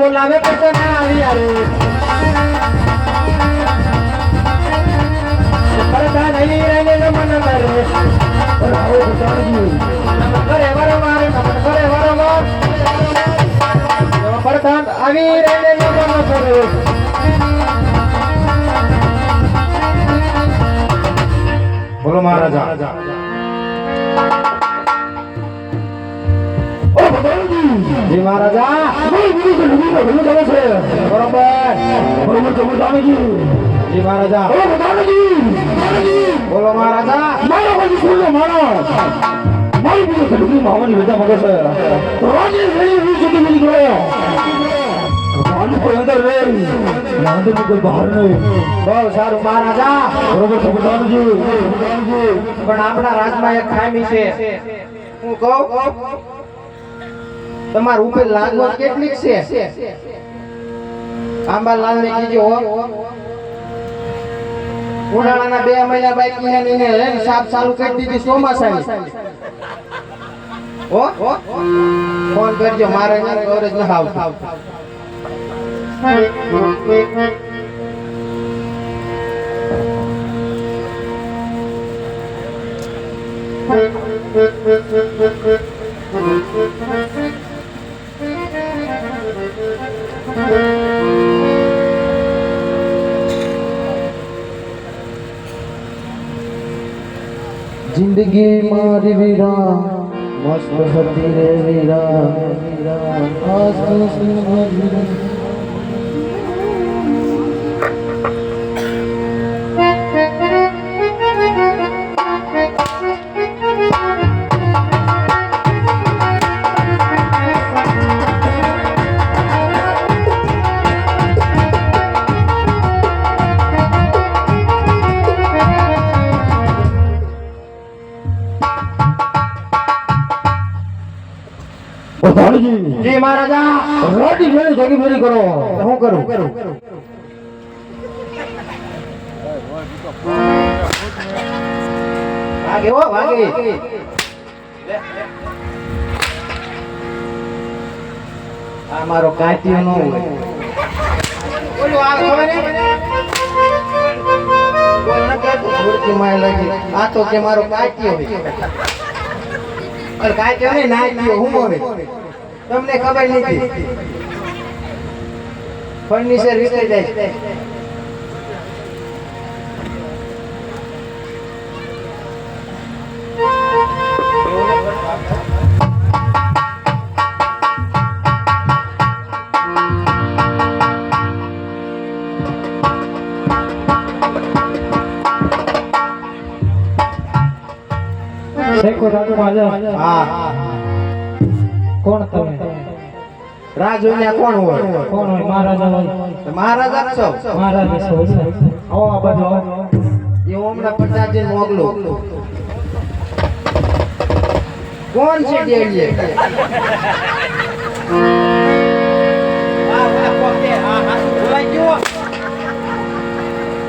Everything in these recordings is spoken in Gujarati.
બોલાવે પછી ના આવી યાર પરતા નહીં રહીને નમન કરે રાવો બતાજી નમન કરે વારંવાર નમન કરે વારંવાર પરતા આવી રહીને નમન કરે બોલો મહારાજા જી મહારાજા બરોબર જી મહારાજા બોલો મહારાજા મારો કોઈ સુનો મારો મારી બીજો કડું માવાની વેદા મગસ રોજે વેલી રૂસુ કે મિલ ગયો પાણી કોઈ અંદર રે નાંદે કોઈ બહાર નહીં બહુ સારું મહારાજા બરોબર પ્રધાનજી પણ આપણા રાજમાં એક ખામી છે હું કહું તમાર ઉપર લાગવા કેટલીક છે આંબાલાલ ને કીધું હો ઉનાળાના 2 મહિના બાકી છે ને એને સાફ ચાલુ કરી દીધી ચોમાસાની ઓ ફોન કરજો મારે કવરેજ ન આવતું जिंदगी मारी वीरा मस्त होती रे वीरा आज जी महाराजा रोटी मेरी जगी मेरी करो હું કરું ભાગે હો ભાગે આ મારો કાંતિયો નો હોય બોલો આ ખબર ને બોલ ન કે મૂર્તિ માં લાગી આ તો કે મારો કાંતિયો હોય અર કાંતિયો ને નાચ્યો હું મોવે તમને ખબર નથી ફર્નિચર વિસરી જાય देखो दादू माजा હા કોણ તમે રાજોન્યા કોણ હોય મહારાજા હોય મહારાજા છો મહારાજા છો આવો આ બાજુ એ ઓમના પટાજી મોગલો કોણ છે ડેલીએ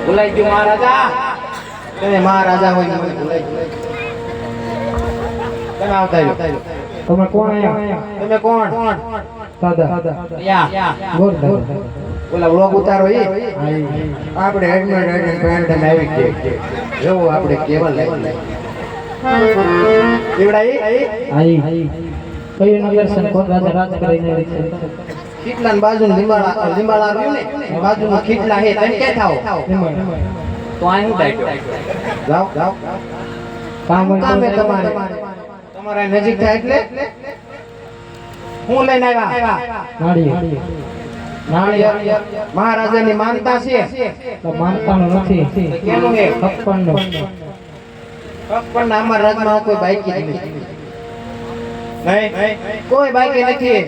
ભૂલાઈ ગયો મહારાજા તમે મહારાજા હોય મને ભૂલાઈ ગયો તમે આવતા રહ્યો તમે કોણ આયા તમે કોણ દાદા યા બોલ દાદા ઓલા વ્લોગ ઉતારો એ આપણે હેડમેન પેન્ટ આવી ગયો જેવો આપણે કેવલ લાગી એવડા આઈ કઈ નગર સન કોણ રાજા રાજ કરીને છે ખીટલાન બાજુ લીંબાળા આવ્યું ને બાજુમાં ખીટલા હે તમે કે થાઓ તો આ હું ડાયટો જાઓ કામ તમારે તમારા નજીક થાય એટલે હું લઈને આવ્યા નાળી મહારાજાની માનતા છે તો માનતાનું નથી કેનું હે છપ્પનનું પણ અમારા રાજમાં કોઈ બાઈકી નથી નહીં કોઈ બાઈકી નથી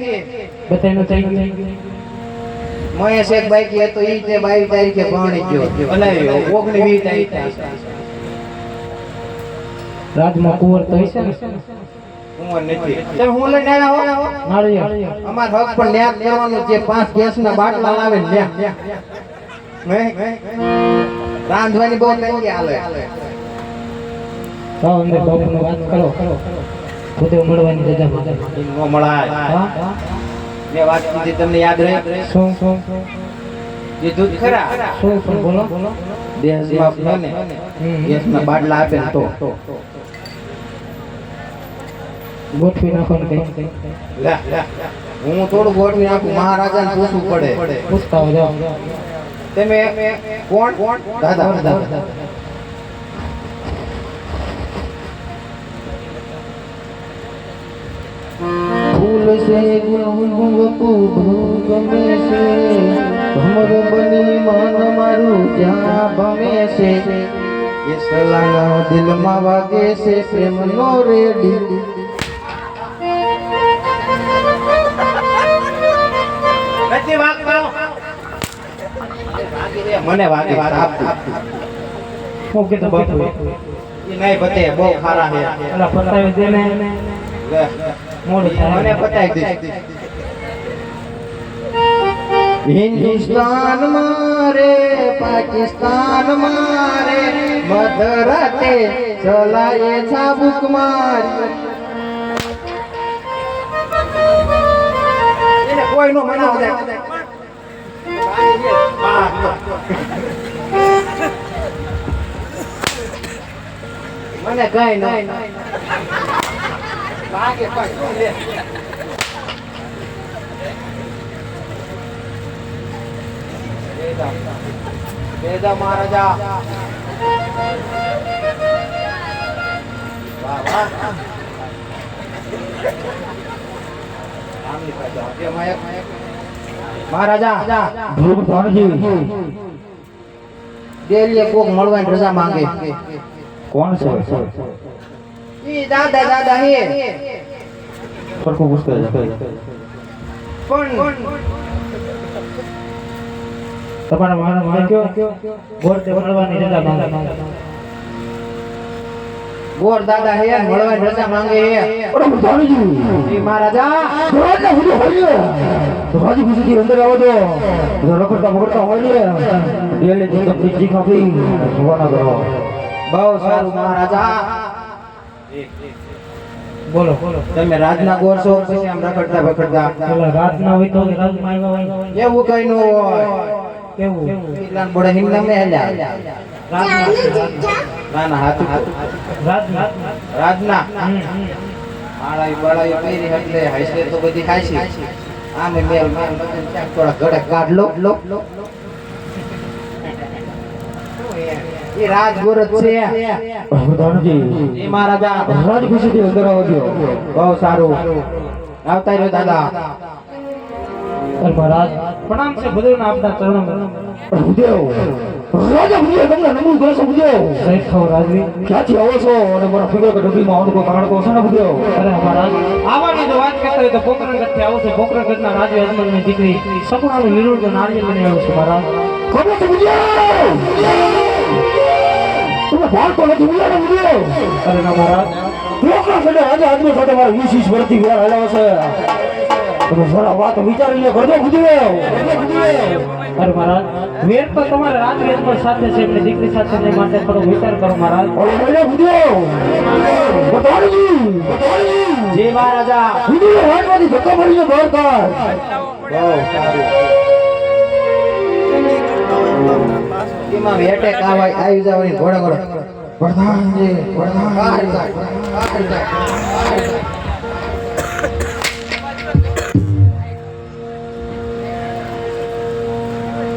બધાનું થઈ ગયું મહેશ એક બાઈકી હતો ઈ તે 22 તારીખે ભણી ગયો અને 19 તારીખે રાજમાં કુંવર તો હશે ને કુંવર નથી તમે હું લઈને આવ્યા હો નાળી અમાર હક પણ ન્યાય કરવાનું જે 5 ગેસના બાટલા લાવે ન્યા રાંધવાની બહુ તંગી હાલે તો અંદર બાપુનો વાત કરો ખુદે મળવાની જગ્યા નો મળાય મેં વાત કીધી તમને યાદ રહે શું જે દૂધ ખરા શું બોલો દેશમાં ને દેશમાં બાટલા આપે ને તો ગોઠવી નાખો ને કઈ લે હું થોડું ગોઠવી નાખું મહારાજાને પૂછવું પડે પૂછતા હો જાઓ તમે કોણ દાદા ફૂલ સે ગુંગુ ગમે છે ભમર બની મન મારું ત્યાં ભમે છે એ સલાના દિલમાં વાગે છે પ્રેમનો રેડી મને વાગે આપ હું કીધું બાપુ એ નહીં પતે બહુ ખારા છે અલા પતાવી દે ને લે મોડું થાય મને પતાવી દે હિન્દુસ્તાન મારે પાકિસ્તાન મારે મધરાતે ચલાએ ચાબુક મારી એને કોઈ નો મનાવ દે મને કઈ નહીં લાગે કોઈ લે બેદા મહારાજા વાહ વાહ આમની પાસે આપે મહારાજા ધ્રુવ ધણજી ડેલીએ કોક મળવાની રજા માંગે કોણ છે ઈ દાદા દાદા હે સરખું પૂછતો પણ તમારા મારા માંગ્યો ગોળતે મળવાની રજા માંગે ગોર દાદા હે મળવાની રજા માંગે હે ધ્રુવ ધણજી ઈ મહારાજા ધ્રુવના હુજે હોઈએ ધ્રુવજી ગુજરી અંદર આવો દો રખડતા મગડતા હોય ને ડેલે તો પીજી ખાપી જોવાના કરો બહુ સારું મહારાજા બોલો તમે રાજના ગોર છો પછી આમ રખડતા બખડતા પેલા રાત ના હોય તો રાત માં આવ્યા હોય એવું કઈ ન હોય કેવું ઈલાન બોડે હિંગના મે હેલ્યા રાત ના ના હાથ રાત રાજના માળાઈ બાળાઈ પહેરી એટલે હાઈસે તો બધી ખાઈ છે આમે મેલ મેલ ક્યાંક થોડા ગડે કાઢ લો એ રાજ ગોરત છે ધણજી એ મહારાજા રાજ ગુજરી અંદર આવો દો બહુ સારું આવતા રહ્યો દાદા અરે મહારાજ પ્રણામ છે બધું આપના ચરણોમાં ભૂદેવ રાજા ભૂદેવ તમને નમૂન કરો છો ભૂદેવ જય ખાવ રાજવી ક્યાંથી આવો છો અને મારા ફિગર કે ડબીમાં આવો કોઈ કારણકો છે ને ભૂદેવ અરે મહારાજ આવવાની જો વાત કરતા હોય તો પોકરણગઢ થી આવો છે પોકરણગઢ ના રાજવી અજમલની દીકરી સપનાનું લીલું તો નારિયેળ લઈને આવ્યો છું મહારાજ ખબર છે ભૂદેવ તમે ભાળતો નથી ભૂદેવ અરે ના મહારાજ લોકના સાથે આજે આદમી સાથે મારા 20 વર્ષથી વ્યવહાર હાલ્યો છે તમે જરા વાત વિચારીને કરજો ભૂદેવ અરે મહારાજ વેર તો તમારા રાજવી અજમલ સાથે છે એમની દીકરી સાથે ને માટે થોડો વિચાર કરો મહારાજ ઓલો બોલે ભૂદેવ બતાડજી જય મહારાજા ભૂદેવ હાથમાંથી ધક્કા મારીને બહાર કાઢ બહુ સારું એમાં વેટે કાવાય આવી જવાની ઘોડે ઘોડે પ્રધાનજી પ્રધાન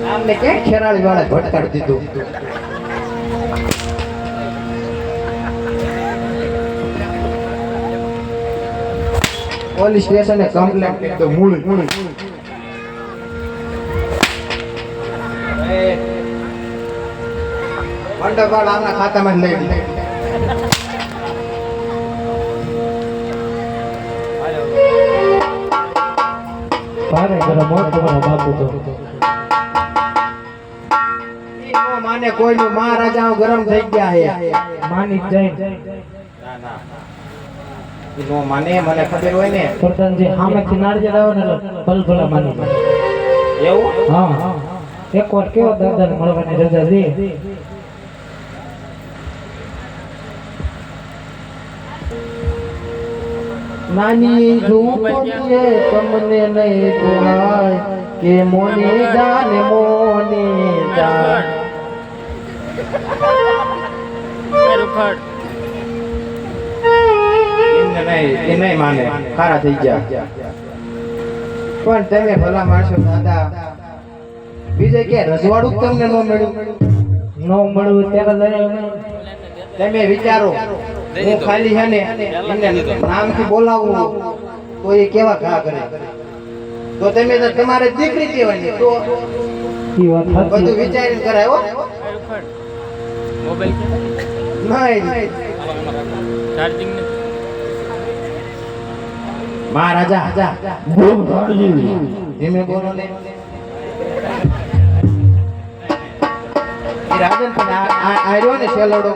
આમને કે ખેરાળી વાળા ભટકાડી દીધું પોલીસ સ્ટેશને કમ્પ્લેન્ટ કરી દો મૂળ મંડપાળ આમના ખાતામાં જ લઈ લીધી ભારે જરા મોત તમારા બાપુ તો ઈ નો માને કોઈનું મહારાજા ગરમ થઈ ગયા હે માની જૈન ના ના ઈ નો માને મને ખબર હોય ને પ્રધાનજી સામેથી નાળિયેર આવે ને એટલે ભલભલા માની જાય એવું હા એક વાર કેવો દાદાને મળવાની રજા દે નાની ઝૂંપડીએ તમને નહીં દુહાય કે મોની જાન એ નહીં માને ખારા થઈ ગયા પણ તમે ભલા માણસો દાદા બીજે કે રજવાડું તમને ન મળ્યું નો મળવું ત્યારે તમે વિચારો હું ખાલી છે ને એમને નામથી બોલાવું તો એ કેવા ઘા કરે તો તમે તો તમારે દીકરી કહેવાની તો ઈ વાત સાચી. બધું વિચારીને કરાય હો નહીં મહારાજા બોલો પ્રધાનજી ધીમે બોલો ને એ રાજન પણ આ રહ્યો ને સેલડો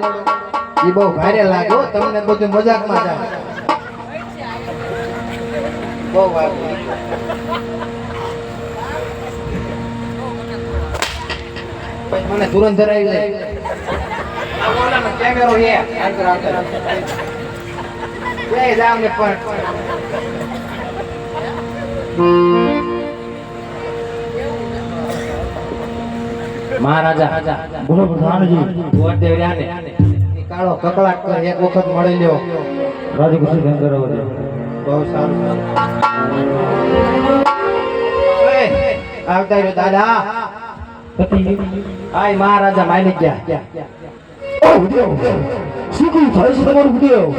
એ બહુ ભારે લાગ્યો તમને બધું મજાકમાં જાય બહુ ભારે પછી મને તુરંત ધરાવી જાય આ બોલાનો કેમેરો હે આંતર જય જામ ને પણ મહારાજા બોલો પ્રધાનજી વોટ દેવરાને ઈ કાળો કકળાટ કર એક વખત મળી લ્યો રાજી ખુશી ધન કરાવો છે બહુ સારું આવતા રહ્યો દાદા આય મહારાજા માની ગયા ઓ ઉદ્યોગ શું કયું થાય છે તમારું ઉદ્યોગ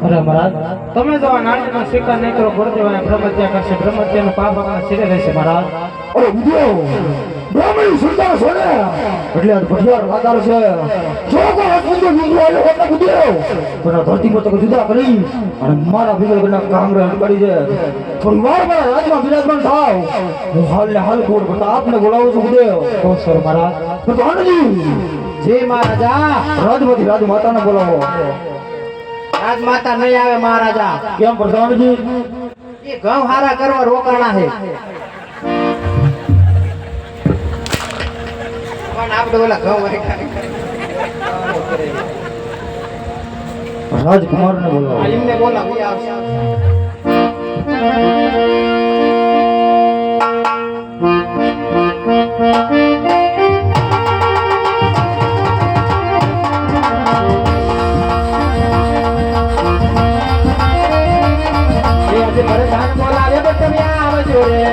અરે મહારાજ તમે જો આ નાળીનો સ્વીકાર નહીં કરો ગુરુદેવાને બ્રહ્મત્યા કરશે બ્રહ્મત્યાનું પાપ આપણા શિરે રહેશે મહારાજ. અરે ઉદ્યોગ બ્રાહ્મણી સુંદર છે ને એટલે આ ભઠિયાર વાદાર છે જો કોઈ અસંજો નીકળો એટલે હોતા ઉદ્યોગ પણ આ ધરતી પર તો જુદા કરી અને મારા ભીગલના કાંગરે અડકડી છે થોડી વાર મારા રાજમાં બિરાજમાન થાવ હું હાલ ને હાલ કોડ કરતા આપને બોલાવું છું ઉદ્યોગ તો સર મહારાજ પ્રધાનજી જય મહારાજા રાજમાંથી રાજ માતાને બોલાવો રાજમાતા નહીં આવે મહારાજા કેમ પ્રધાનજી એ ઘઉં હારા કરવા રોકાણા છે પણ આપણે ઓલા ઘઉં રાજકુમારને બોલાવો એમને બોલાવો એ આવશે ભરધાન બોલાવે પણ તમે આવજો રે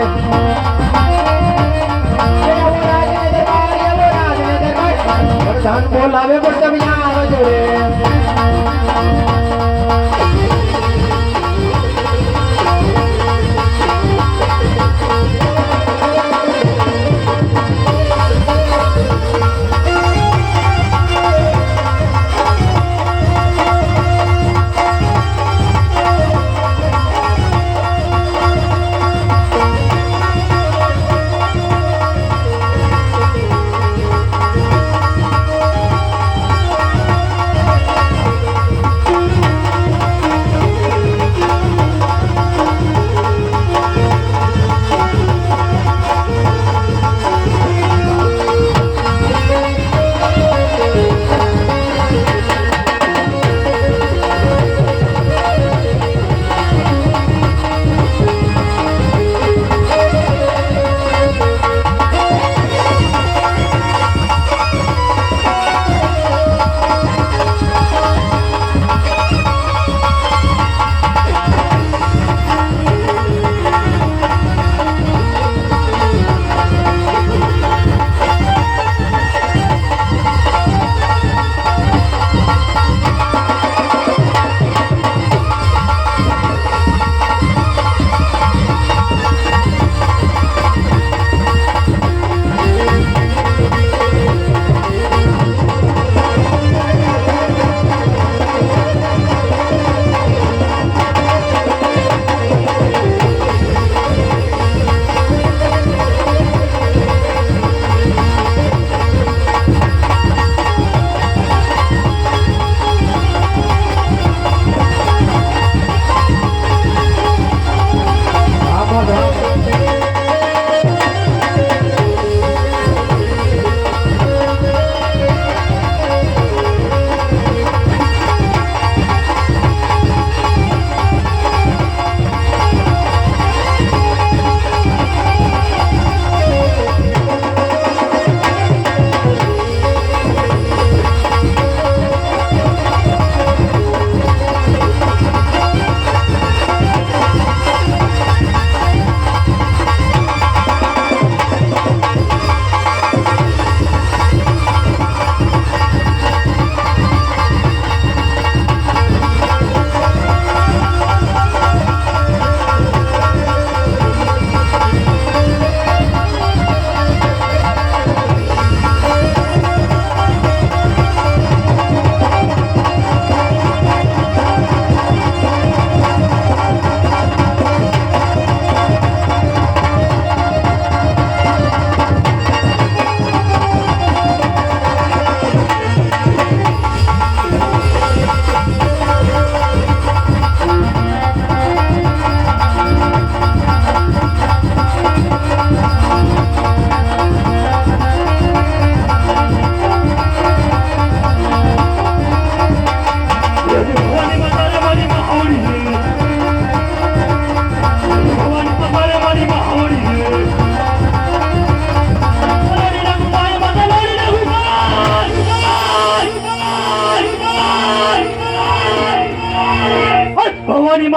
ભરધાન બોલાવે પણ તમે આવજો રે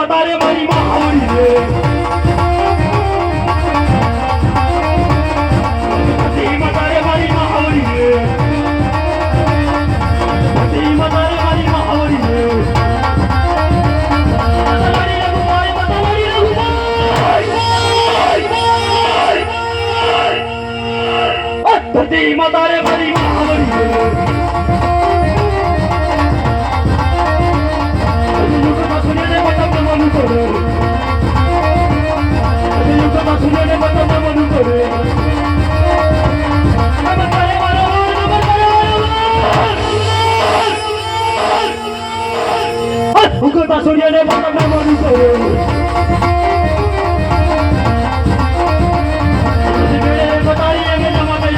માતા રે મારી મહાવરી રે ધરતી માતા રે મારી મહાવરી રે ધરતી માતા રે મારી મહાવરી રે ધરતી માતા રે મારી મહાવરી રે ઉગતા સૂર્યને પતંગ મારું કરે બતાવી એમ જમા થઈ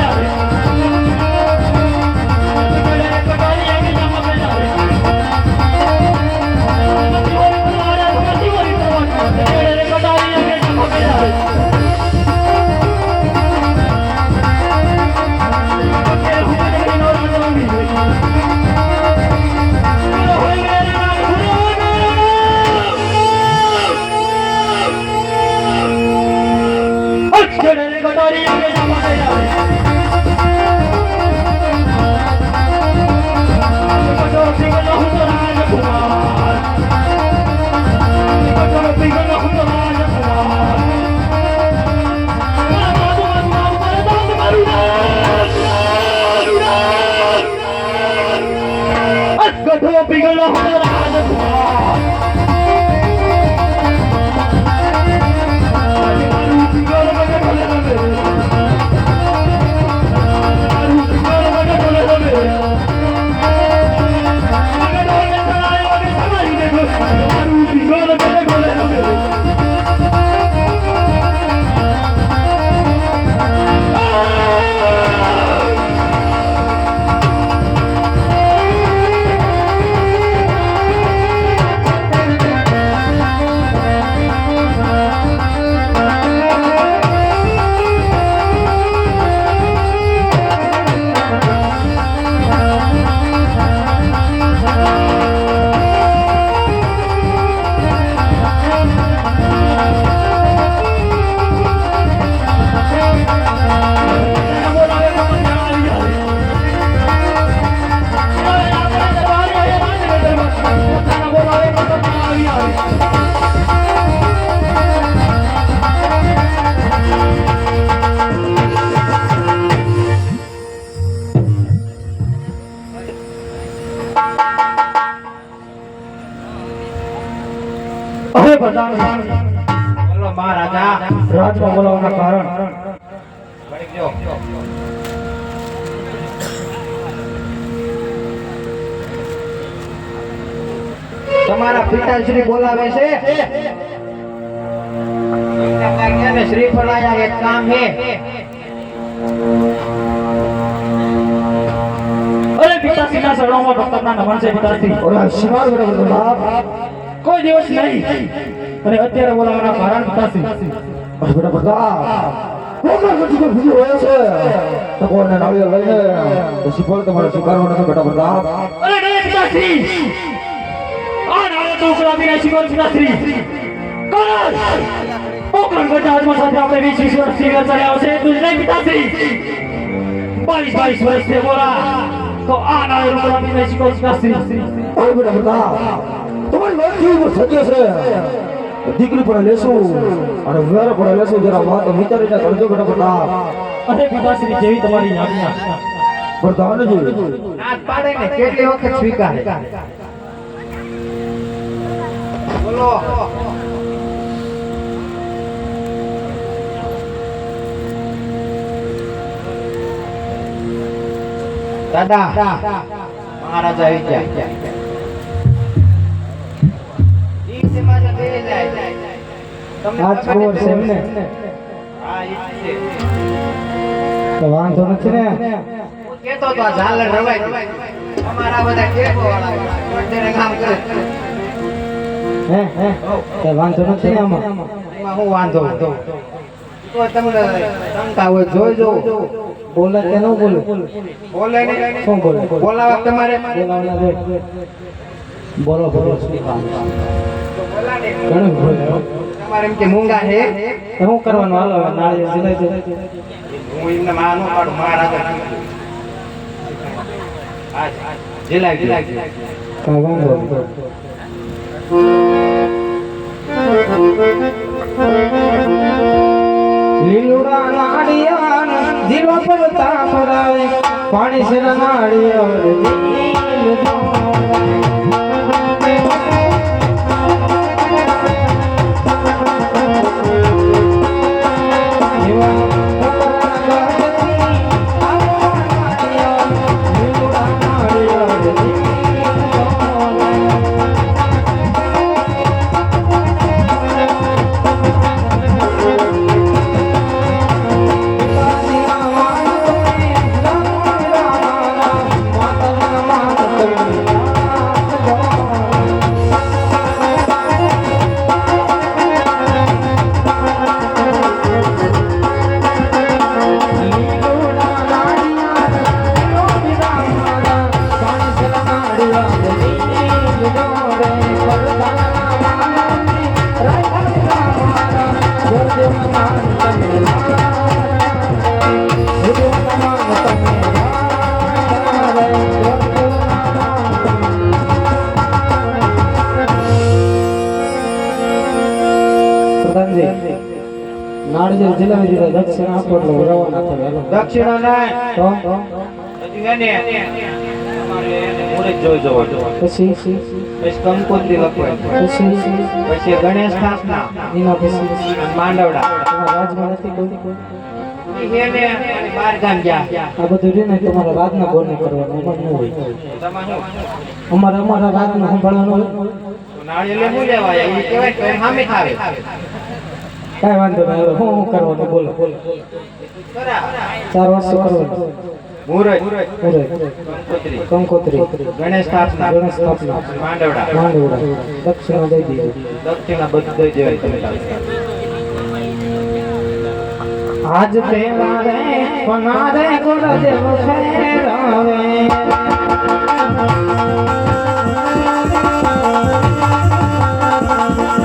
ગઢો પીગળો બોલો મહારાજા રાજમાં બોલાવવાના કારણ વળી ગયો. તમારા પિતાશ્રી બોલાવે છે શ્રીફળ આયા એક કામ હે. અરે પિતાશ્રીના શરણોમાં ભક્તના નમન છે પિતાશ્રી ઓલા શિવાળ બરાબર બાપ કોઈ દિવસ નહીં અને અત્યારે બોલાવવાના કારણ પિતાશ્રી બસ બેટા બધા કોકર પછી કોઈ બીજો હોય છે તો કોને નાળિયેર લઈને તો શિફળ તમારે સ્વીકારવાનો છે બેટા બધા અરે નહીં પિતાશ્રી આ નાળિયેર તો ઉકળાવીને શિફળ પિતાશ્રી કોણ પોકરણ ગઢાજમાં સાથે આપણે 20 વર્ષથી ચાલ્યા આવશે એટલું જ નહીં પિતાશ્રી 22 વર્ષથી બોલા તો આ નાળિયેર ઉકળાવીને શિફળ પિતાશ્રી ઓય બેટા બધા તમારી વાત કેવી સત્ય છે દીકરી પણ લેશું અને વેર પણ લેશું જરા વાત વિચારીને કરજો બેટા બધા અરે પિતાશ્રી જેવી તમારી આજ્ઞા પ્રધાનજી હાથ પાડે ને કેટલી વખત સ્વીકારે. બોલો દાદા મહારાજા આવી ગયા. વાંધો નથી ને કેતો તો આ ઝાલર રવાય ગઈ. અમારા બધા કેકો વાળા વડેરે કામ કરે. હે કઈ વાંધો નથી ને આમાં એમાં હું વાંધો તો તમને શંકા હોય જોઈજો. બોલે કે ન બોલે બોલે ને શું બોલે બોલાવા તમારે બોલાવના દે બોલો બોલો શ્રીકાંત ઘણું બોલ્યો તમારે એમ કે મૂંગા હે શું કરવાનું હાલો નાળિયેર જીલાઈ દે હું એમને માં નો પાડું માર આગળ આજ જીલાવી કાંઈ વાંધો નહીં. લીલુડા નાળિયાન જીવા પડતા ફરાવે પાણી છે નાળિયેર જીલાવી દીધા દક્ષિણ આપો એટલે રવાના થાય દક્ષિણા નાય તો હજી એને તમારે એને મોરે જ જોઈ જવો પછી પછી કંકોત્રી લખવાય પછી ગણેશ સ્થાપના એના પછી અને માંડવડા તમારા રાજમાં નથી કોઈ એને અને બાર ગામ ગયા આ બધું રીને તમારા રાતના બોલને કરવાનું અમારે ન હોય તમારે અમારા રાતના સંભાળવાનું હોય નાળિયેર હું લેવાય એ કહેવાય તો સામે થાવે કાંઈ વાંધો નહીં હવે હું કરવાનું બોલો બોલો 4 વર્ષ કરવાનું મુરત કંકોત્રી ગણેશ સ્થાપના માંડવડા માંડવડા દક્ષિણા દઈ દીધું દક્ષિણા બધું દઈ દેવાય તમે આજ પેલા રે પનારે ગુરુદેવ ફેરવે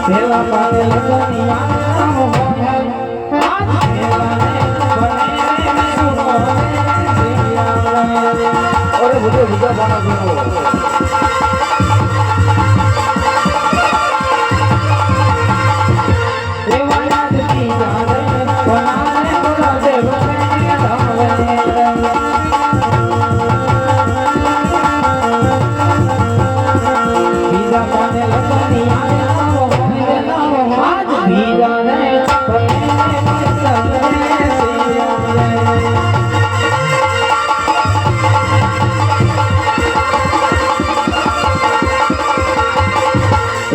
પેલા પાડે લગનિયા હોય આજ પેલા રે પનારે સુરો અરે બધે બીજા બાના જોડો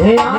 Hey,